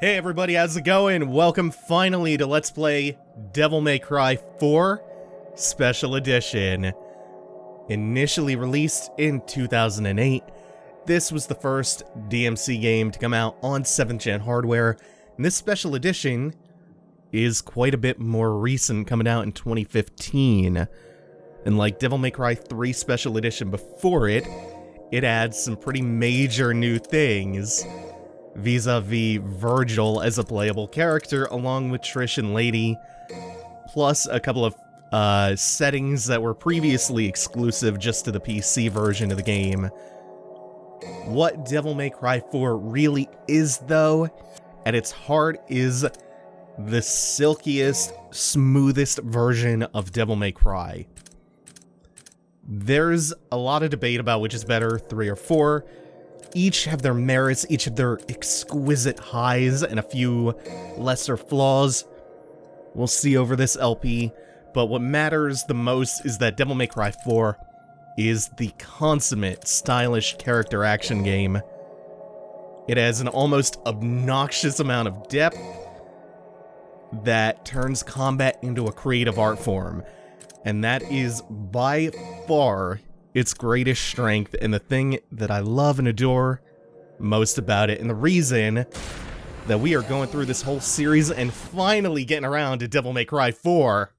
Hey everybody, how's it going? Welcome finally to Let's Play Devil May Cry 4 Special Edition. Initially released in 2008, this was the first DMC game to come out on 7th gen hardware, and this Special Edition is quite a bit more recent, coming out in 2015. And like Devil May Cry 3 Special Edition before it, it adds some pretty major new things vis-a-vis Vergil as a playable character, along with Trish and Lady, plus a couple of settings that were previously exclusive just to the PC version of the game. What Devil May Cry 4 really is, though, at its heart, is the silkiest, smoothest version of Devil May Cry. There's a lot of debate about which is better, 3 or 4. Each have their merits, each have their exquisite highs, and a few lesser flaws. We'll see over this LP, but what matters the most is that Devil May Cry 4 is the consummate, stylish character action game. It has an almost obnoxious amount of depth that turns combat into a creative art form, and that is by far its greatest strength, and the thing that I love and adore most about it, and the reason that we are going through this whole series and finally getting around to Devil May Cry 4.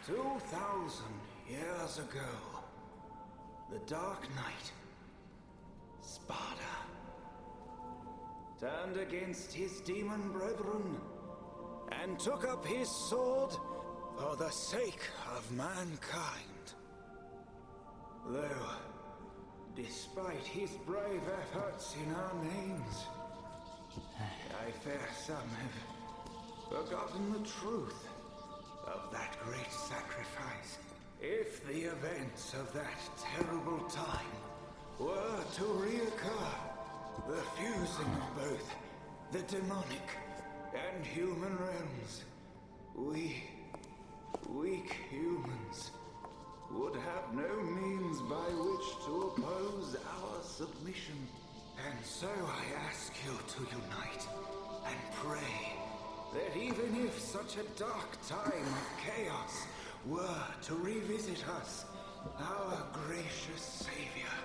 2,000 years ago, the Dark Knight, Sparta, turned against his demon brethren and took up his sword for the sake of mankind. Though, despite his brave efforts in our names, I fear some have forgotten the truth of that great sacrifice. If the events of that terrible time were to reoccur, the fusing of both the demonic and human realms, we, weak humans, would have no means by which to oppose our submission. And so I ask you to unite and pray that even if such a dark time of chaos were to revisit us, our gracious Savior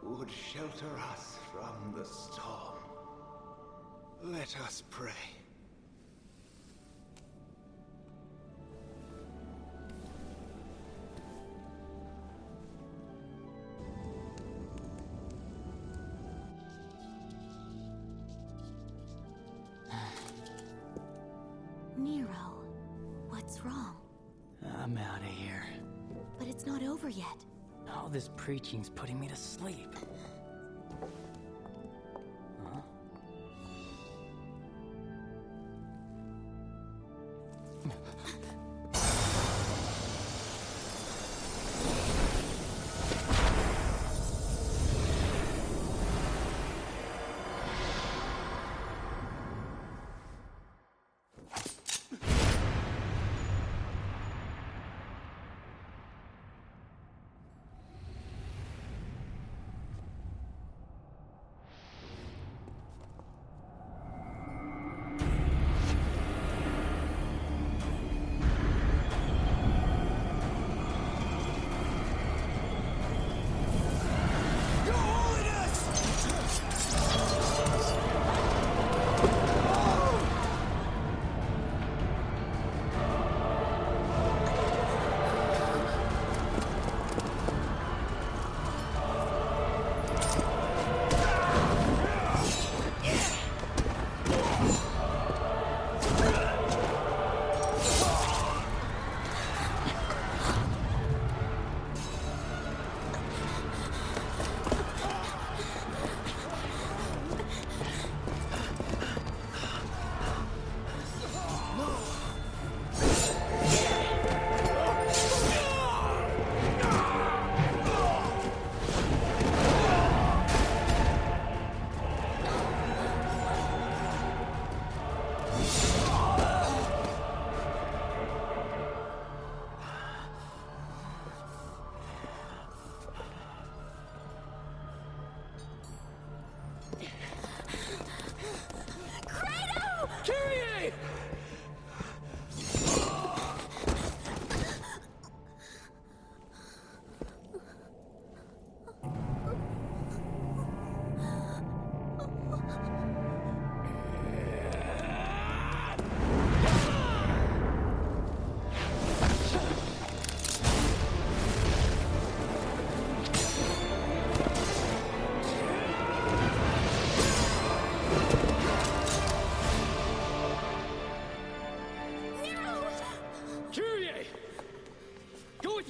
would shelter us from the storm. Let us pray. Nero, what's wrong? I'm out of here. But it's not over yet. All this preaching's putting me to sleep. Huh?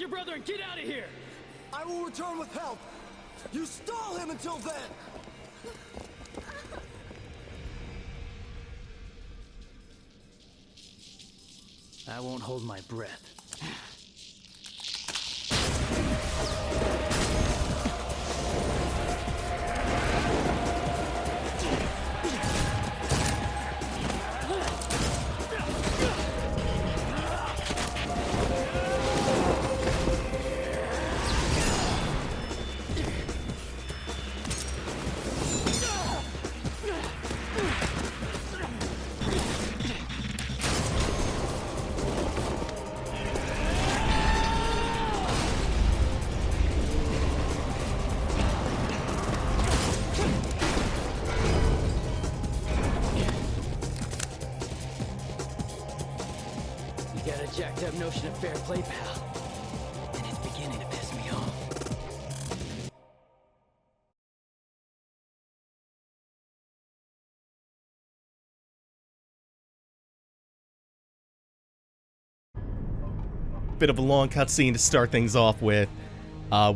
your brother and get out of here! I will return with help! You stall him until then! I won't hold my breath. You got a jacked up notion of fair play, pal. And it's beginning to piss me off. Bit of a long cutscene to start things off with.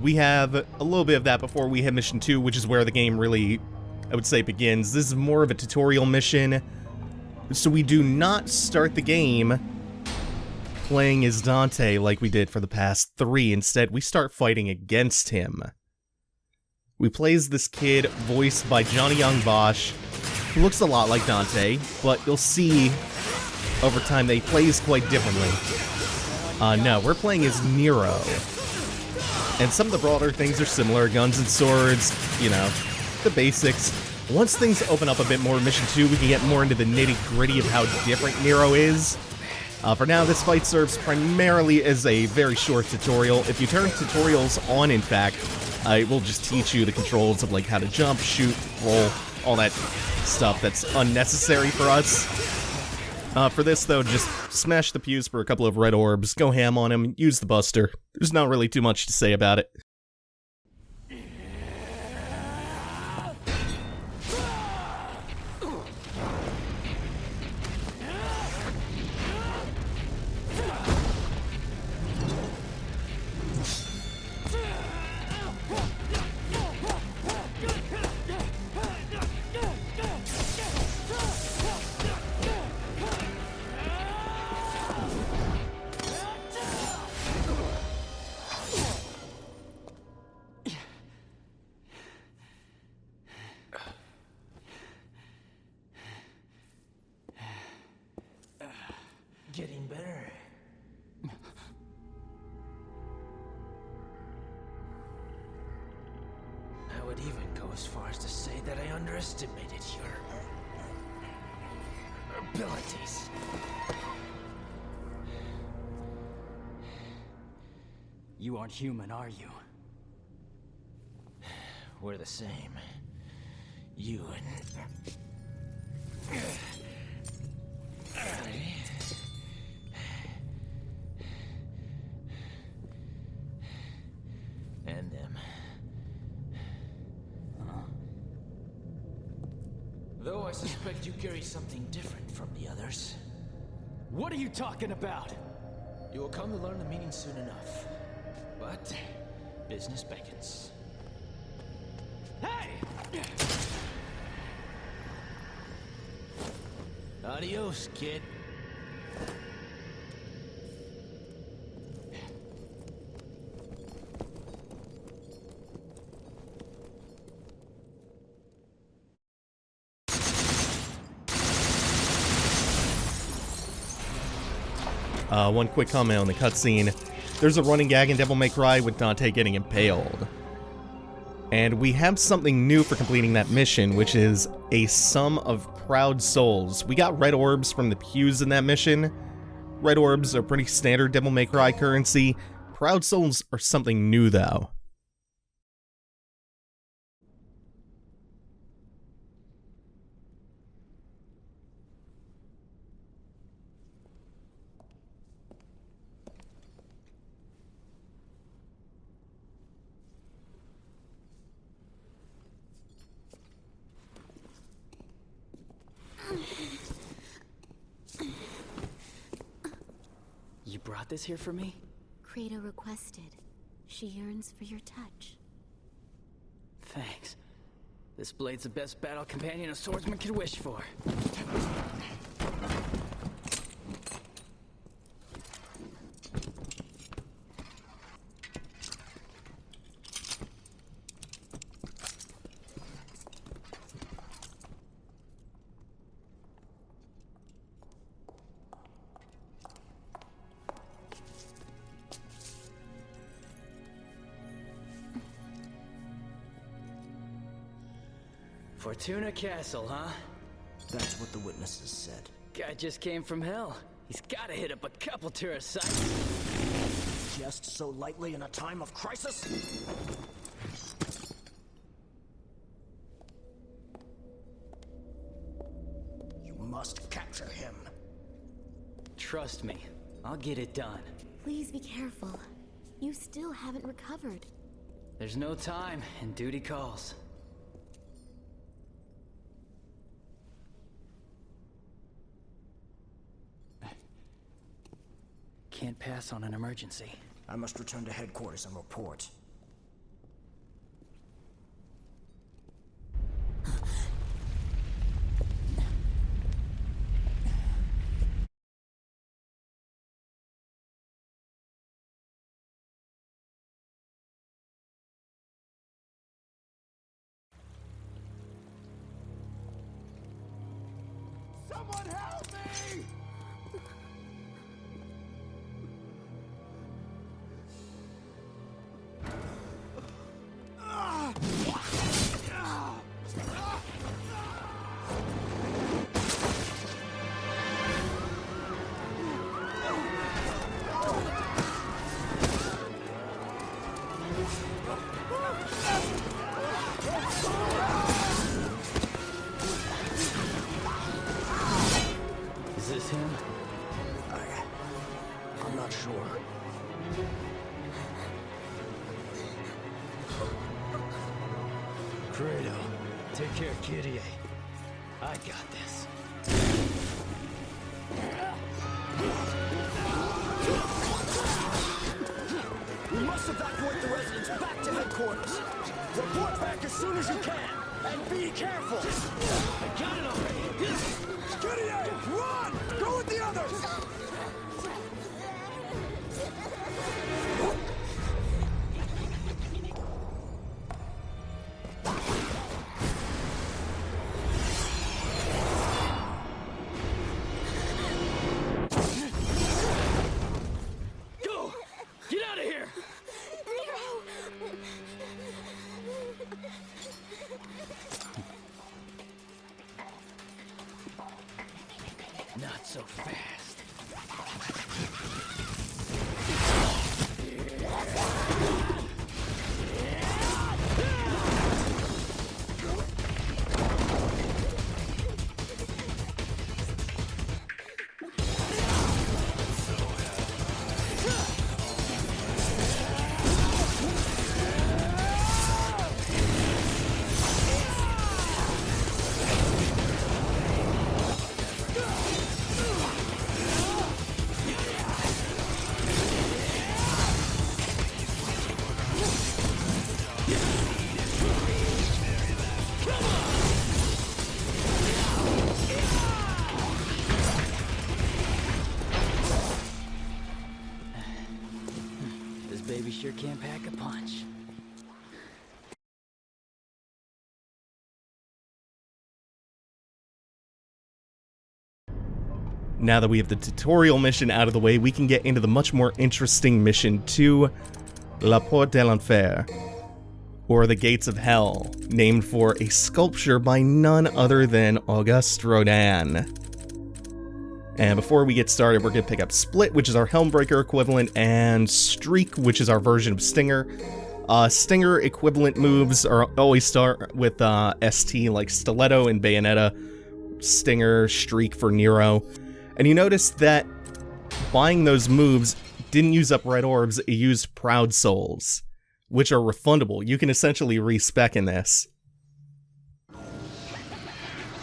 We have a little bit of that before we hit mission 2, which is where the game really, I would say, begins. This is more of a tutorial mission, so we do not start the game playing as Dante like we did for the past 3. Instead, we start fighting against him. We play as this kid, voiced by Johnny Young Bosch, who looks a lot like Dante, but you'll see over time that he plays quite differently. No, we're playing as Nero. And some of the broader things are similar, guns and swords, you know, the basics. Once things open up a bit more in Mission 2, we can get more into the nitty-gritty of how different Nero is. For now, this fight serves primarily as a very short tutorial. If you turn tutorials on, in fact, it will just teach you the controls of, like, how to jump, shoot, roll, all that stuff that's unnecessary for us. For this, though, just smash the fuse for a couple of red orbs, go ham on him, use the buster. There's not really too much to say about it. Getting better. I would even go as far as to say that I underestimated your abilities. You aren't human, are you? We're the same. You and them. Though I suspect you carry something different from the others. What are you talking about? You will come to learn the meaning soon enough. But business beckons. Hey! Adios, kid. One quick comment on the cutscene. There's a running gag in Devil May Cry with Dante getting impaled. And we have something new for completing that mission, which is a sum of proud souls. We got red orbs from the pews in that mission. Red orbs are pretty standard Devil May Cry currency. Proud souls are something new, though. You brought this here for me? Kratos requested. She yearns for your touch. Thanks. This blade's the best battle companion a swordsman could wish for. Fortuna Castle, huh? That's what the witnesses said. Guy just came from hell. He's gotta hit up a couple tourist sites. Just so lightly in a time of crisis? You must capture him. Trust me, I'll get it done. Please be careful. You still haven't recovered. There's no time, and duty calls. Can't pass on an emergency. I must return to headquarters and report. Someone help me! Is this him? I'm not sure. Credo, take care of Kitty. I got this. We must evacuate the residents back to headquarters. Report back as soon as you can, and be careful. I got it already. Gideon, run! Go with the others! Go! Get out of here! Not so fast. This baby sure can't pack a punch. Now that we have the tutorial mission out of the way, we can get into the much more interesting mission 2, La Porte de l'Enfer, or the Gates of Hell, named for a sculpture by none other than Auguste Rodin. And before we get started, we're going to pick up Split, which is our Helmbreaker equivalent, and Streak, which is our version of Stinger. Stinger equivalent moves always start with ST, like Stiletto and Bayonetta, Stinger, Streak for Nero. And you notice that buying those moves didn't use up red orbs, it used Proud Souls, which are refundable. You can essentially respec in this.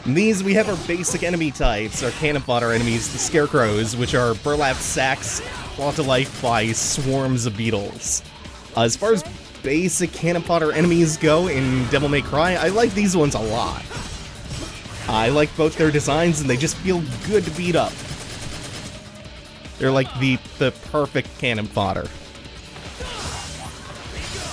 In these, we have our basic enemy types, our cannon fodder enemies, the Scarecrows, which are burlap sacks brought to life by swarms of beetles. As far as basic cannon fodder enemies go in Devil May Cry, I like these ones a lot. I like both their designs, and they just feel good to beat up. They're like the perfect cannon fodder.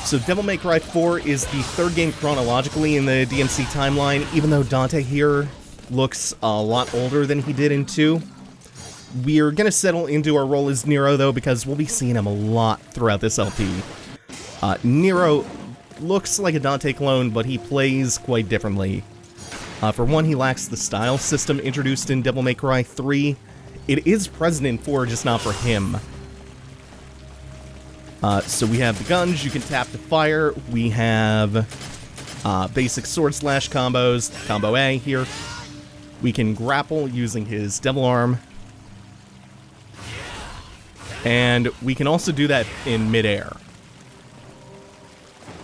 So Devil May Cry 4 is the third game chronologically in the DMC timeline, even though Dante here looks a lot older than he did in 2. We're gonna settle into our role as Nero, though, because we'll be seeing him a lot throughout this LP. Nero looks like a Dante clone, but he plays quite differently. For one, he lacks the style system introduced in Devil May Cry 3. It is present in 4, just not for him. So we have the guns, you can tap to fire. We have basic sword slash combos, combo A here. We can grapple using his devil arm. And we can also do that in midair.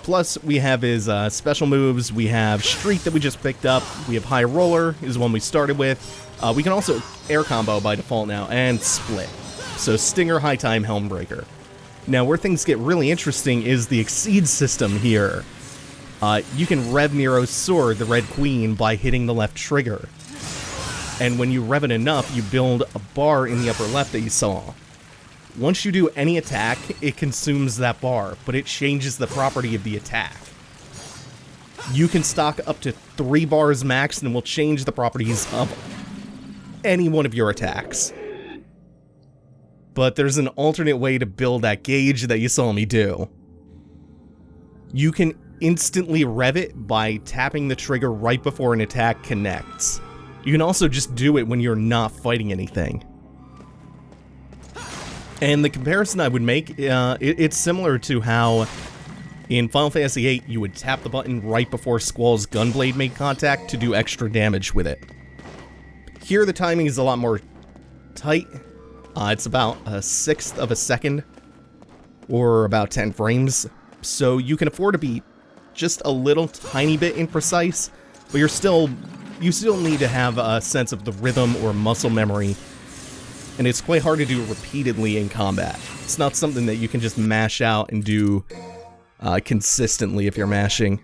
Plus, we have his special moves. We have Streak that we just picked up. We have High Roller is one we started with. We can also air combo by default now, and Split. So Stinger, High Time, Helmbreaker. Now, where things get really interesting is the Exceed system here. You can rev Nero's sword, the Red Queen, by hitting the left trigger. And when you rev it enough, you build a bar in the upper left that you saw. Once you do any attack, it consumes that bar, but it changes the property of the attack. You can stock up to 3 bars max and will change the properties of any one of your attacks. But there's an alternate way to build that gauge that you saw me do. You can instantly rev it by tapping the trigger right before an attack connects. You can also just do it when you're not fighting anything. And the comparison I would make, it's similar to how in Final Fantasy VIII you would tap the button right before Squall's Gunblade made contact to do extra damage with it. Here the timing is a lot more tight. It's about 1/6 of a second, or about 10 frames. So you can afford to be just a little tiny bit imprecise, but you still need to have a sense of the rhythm or muscle memory. And it's quite hard to do repeatedly in combat. It's not something that you can just mash out and do consistently if you're mashing.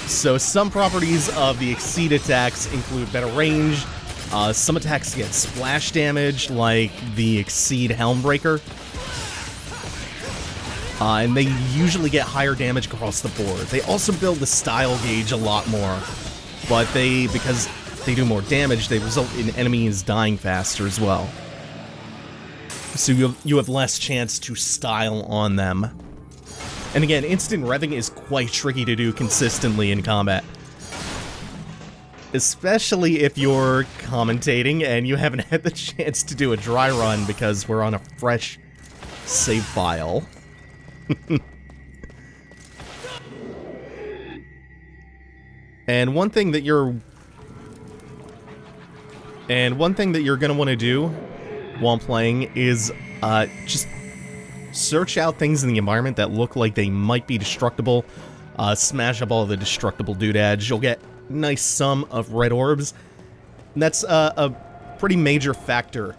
So some properties of the Exceed attacks include better range. Some attacks get splash damage, like the Exceed Helmbreaker. And they usually get higher damage across the board. They also build the style gauge a lot more. But because they do more damage, they result in enemies dying faster as well. So you have less chance to style on them. And again, instant revving is quite tricky to do consistently in combat. Especially if you're commentating and you haven't had the chance to do a dry run because we're on a fresh save file. And one thing that you're gonna want to do while playing is just search out things in the environment that look like they might be destructible. Smash up all the destructible doodads. You'll get a nice sum of red orbs. And that's a pretty major factor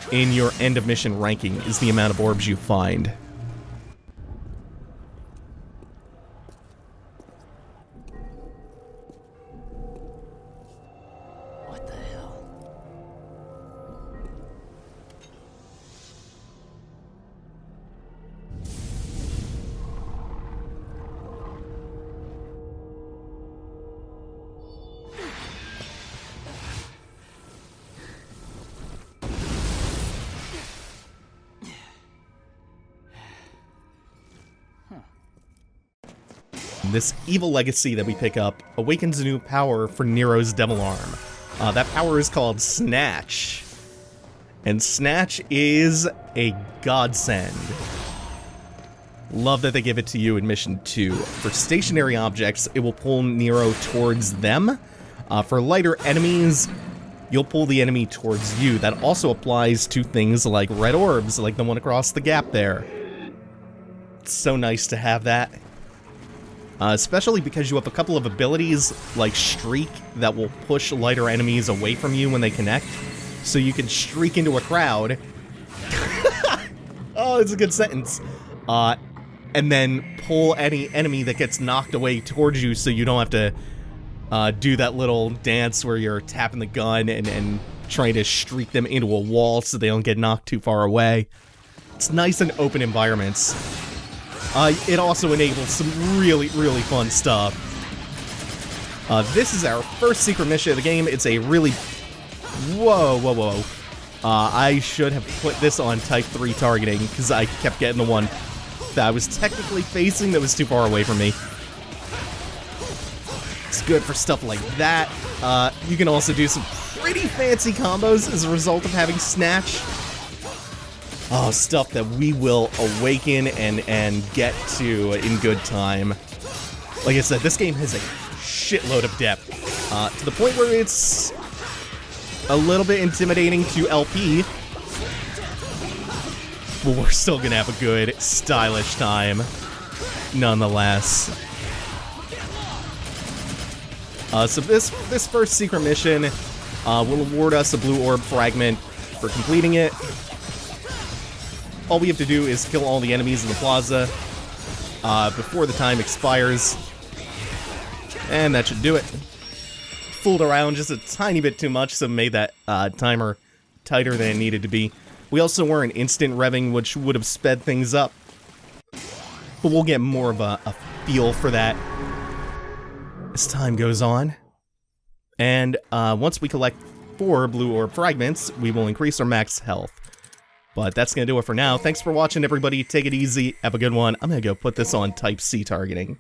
in your end of mission ranking, is the amount of orbs you find. What the hell? This evil legacy that we pick up awakens a new power for Nero's Devil Arm. That power is called Snatch. And Snatch is a godsend. Love that they give it to you in Mission 2. For stationary objects, it will pull Nero towards them. For lighter enemies, you'll pull the enemy towards you. That also applies to things like red orbs, like the one across the gap there. It's so nice to have that. Especially because you have a couple of abilities, like Streak, that will push lighter enemies away from you when they connect. So you can streak into a crowd. Oh, it's a good sentence. And then pull any enemy that gets knocked away towards you so you don't have to do that little dance where you're tapping the gun and trying to streak them into a wall so they don't get knocked too far away. It's nice in open environments. It also enables some really, really fun stuff. This is our first secret mission of the game. It's a really... Whoa. I should have put this on Type 3 targeting, because I kept getting the one that I was technically facing that was too far away from me. It's good for stuff like that. You can also do some pretty fancy combos as a result of having Snatch. Oh, stuff that we will awaken and get to in good time. Like I said, this game has a shitload of depth, to the point where it's a little bit intimidating to LP, but we're still gonna have a good, stylish time, nonetheless. So this first secret mission will award us a blue orb fragment for completing it. All we have to do is kill all the enemies in the plaza before the time expires, and that should do it. Fooled around just a tiny bit too much, so made that timer tighter than it needed to be. We also were an instant revving, which would have sped things up, but we'll get more of a feel for that as time goes on. And once we collect 4 blue orb fragments, we will increase our max health. But that's going to do it for now. Thanks for watching, everybody. Take it easy. Have a good one. I'm going to go put this on Type C targeting.